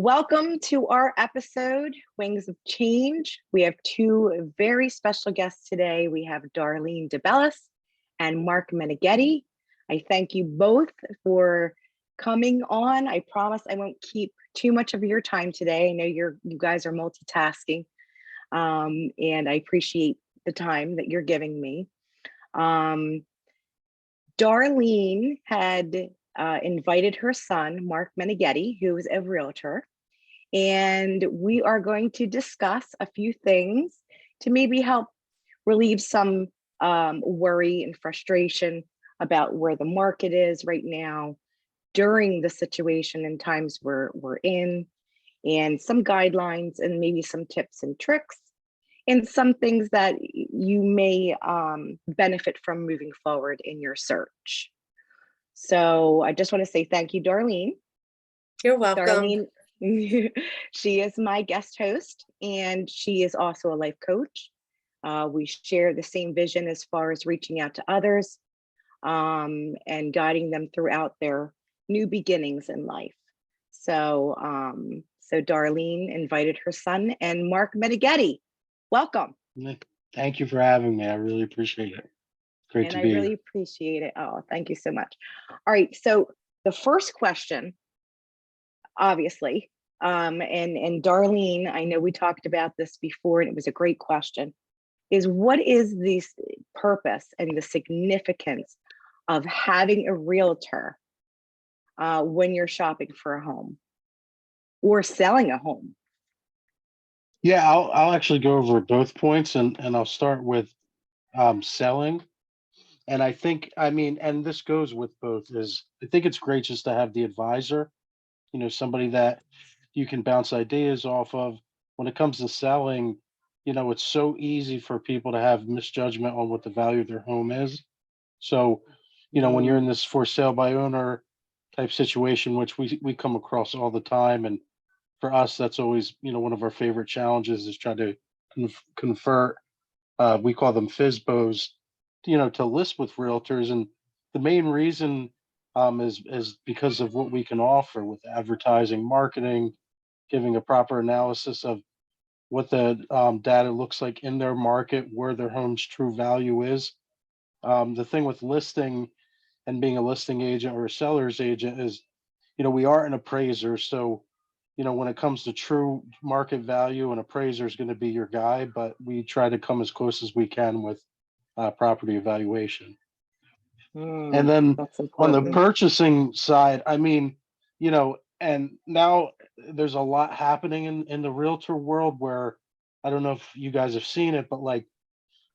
Welcome to our episode, Wings of Change. We have two very special guests today. We have Darlene DeBellis and Marc Meneghetti. I thank you both for coming on. I promise I won't keep too much of your time today. I know you guys are multitasking, and I appreciate the time that you're giving me. Darlene had invited her son, Marc Meneghetti, who is a realtor, and we are going to discuss a few things to maybe help relieve some worry and frustration about where the market is right now during the situation and times we're in, and some guidelines and maybe some tips and tricks and some things that you may benefit from moving forward in your search. So I just want to say thank you, Darlene. You're welcome. Darlene, she is my guest host, and she is also a life coach. We share the same vision as far as reaching out to others and guiding them throughout their new beginnings in life. So, so Darlene invited her son and Marc Meneghetti. Welcome. Thank you for having me. I really appreciate it. Great and to I be really here. appreciate it. Oh, thank you so much. All right, so the first question, obviously, and Darlene, I know we talked about this before, and it was a great question, is what is the purpose and the significance of having a realtor when you're shopping for a home or selling a home? Yeah, I'll actually go over both points, and I'll start with selling. And and this goes with both, is I think it's great just to have the advisor, somebody that you can bounce ideas off of. When it comes to selling, it's so easy for people to have misjudgment on what the value of their home is. So, when you're in this for sale by owner type situation, which we come across all the time, and for us, that's always, one of our favorite challenges is trying to convert, we call them FISBOs, to list with realtors. And the main reason is because of what we can offer with advertising, marketing, giving a proper analysis of what the data looks like in their market, where their home's true value is. The thing with listing and being a listing agent or a seller's agent is, we are an appraiser. So, when it comes to true market value, an appraiser is going to be your guy, but we try to come as close as we can with property evaluation. And then That's on the important. purchasing side, and now there's a lot happening in the realtor world where I don't know if you guys have seen it, but like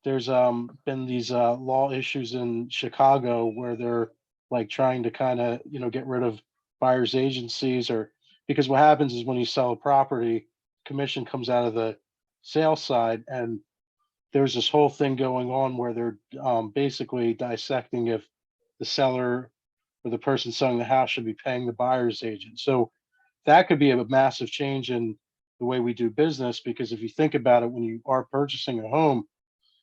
there's been these law issues in Chicago where they're like trying to kind of, get rid of buyers agencies, or because what happens is when you sell a property, commission comes out of the sales side, and there's this whole thing going on where they're basically dissecting if the seller or the person selling the house should be paying the buyer's agent. So that could be a massive change in the way we do business, because if you think about it, when you are purchasing a home,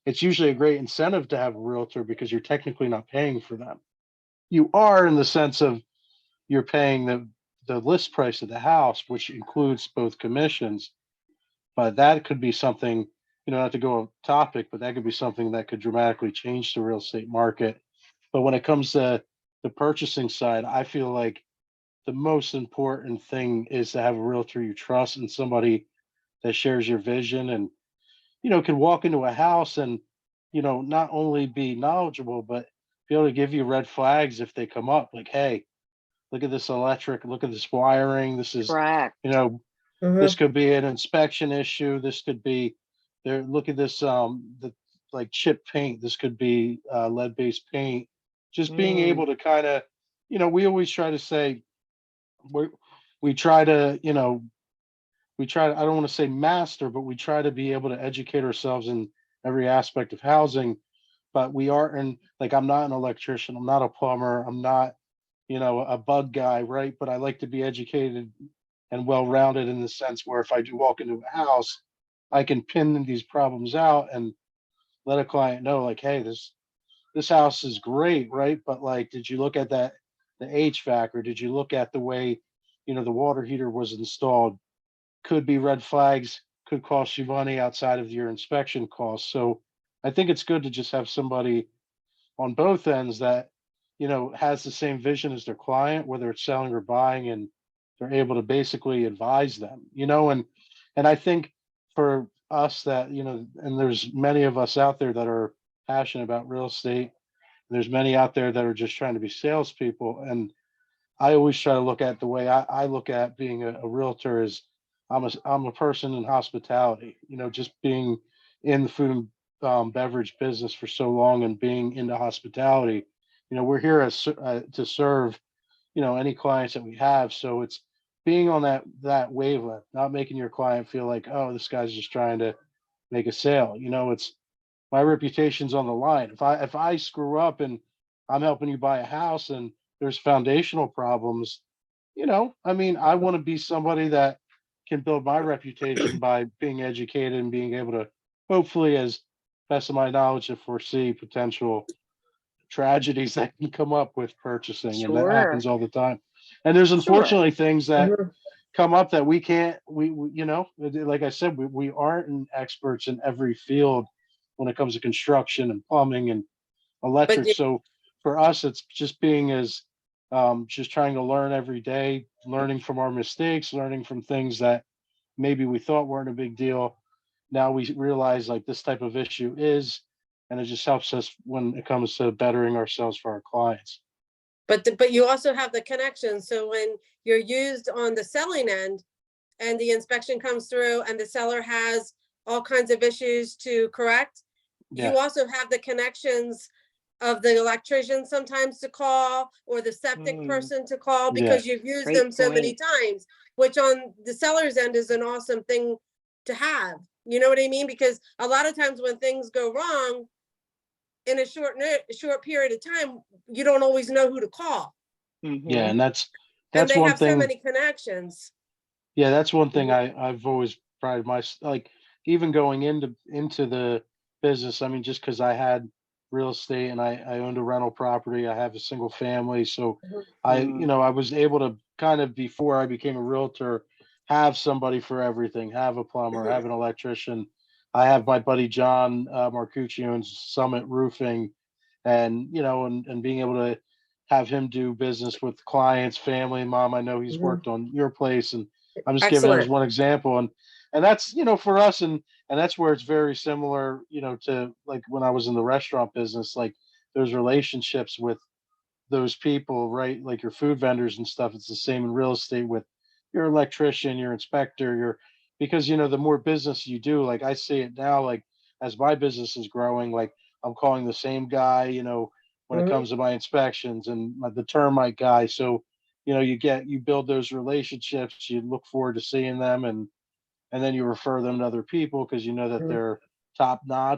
it's usually a great incentive to have a realtor because you're technically not paying for them. You are, in the sense of you're paying the list price of the house, which includes both commissions. But that could be something, not to go off topic, but that could be something that could dramatically change the real estate market. But when it comes to the purchasing side, I feel like the most important thing is to have a realtor you trust and somebody that shares your vision and, can walk into a house and, not only be knowledgeable, but be able to give you red flags if they come up. Like, hey, look at this electric, look at this wiring. This is, Correct. this could be an inspection issue. This could be there. Look at this, the like chip paint. This could be lead-based paint. Just being able to kind of, we always try to say, we try to, I don't want to say master, but we try to be able to educate ourselves in every aspect of housing. But we are in, like, I'm not an electrician, I'm not a plumber, I'm not, a bug guy, right? But I like to be educated and well-rounded in the sense where if I do walk into a house, I can pin these problems out and let a client know, like, hey, this house is great, right? But like, did you look at the HVAC, or did you look at the way the water heater was installed, could be red flags, could cost you money outside of your inspection costs. So I think it's good to just have somebody on both ends that, has the same vision as their client, whether it's selling or buying, and they're able to basically advise them, and I think for us that, and there's many of us out there that are passionate about real estate. There's many out there that are just trying to be salespeople. And I always try to look at the way I look at being a realtor is I'm a person in hospitality, just being in the food and beverage business for so long and being into hospitality, we're here to serve, any clients that we have. So it's being on that wavelength, not making your client feel like, oh, this guy's just trying to make a sale. It's my reputation's on the line. If I screw up and I'm helping you buy a house and there's foundational problems, I mean, I want to be somebody that can build my reputation by being educated and being able to, hopefully, as best of my knowledge, to foresee potential tragedies that can come up with purchasing, and that Sure. happens all the time. And there's Sure. unfortunately things that Mhm. come up that we can't, like I said, we aren't experts in every field when it comes to construction and plumbing and But electric. you, So for us, it's just being as just trying to learn every day, learning from our mistakes, learning from things that maybe we thought weren't a big deal. Now we realize like this type of issue is, and it just helps us when it comes to bettering ourselves for our clients. but you also have the connection. So when you're used on the selling end and the inspection comes through and the seller has all kinds of issues to correct, Yeah. you also have the connections of the electrician sometimes to call, or the septic person to call, Yeah. because you've used Great them so many point. times, which on the seller's end is an awesome thing to have. You know what I mean? Because a lot of times when things go wrong in a short period of time, you don't always know who to call. Yeah. Hmm. And that's And that's they one have so thing. many connections. Yeah, that's one thing Mhm. I've always prided like even going into the business. I mean, just because I had real estate and I owned a rental property, I have a single family, so Mm. I was able to kind of, before I became a realtor, have somebody for everything, have a plumber, have Mhm. an electrician. I have my buddy John Marcucci owns Summit Roofing, and and being able to have him do business with clients, family, mom. I know he's Mhm. worked on your place, and I'm just giving him as Excellent. one example. And that's, for us, and that's where it's very similar, to like when I was in the restaurant business, like those relationships with those people, right? Like your food vendors and stuff. It's the same in real estate with your electrician, your inspector, because the more business you do, like I see it now, like as my business is growing, like I'm calling the same guy, when it Mhm. comes to my inspections and the termite guy. So, you build those relationships, you look forward to seeing them, and then you refer them to other people because you know that Mhm. they're top notch.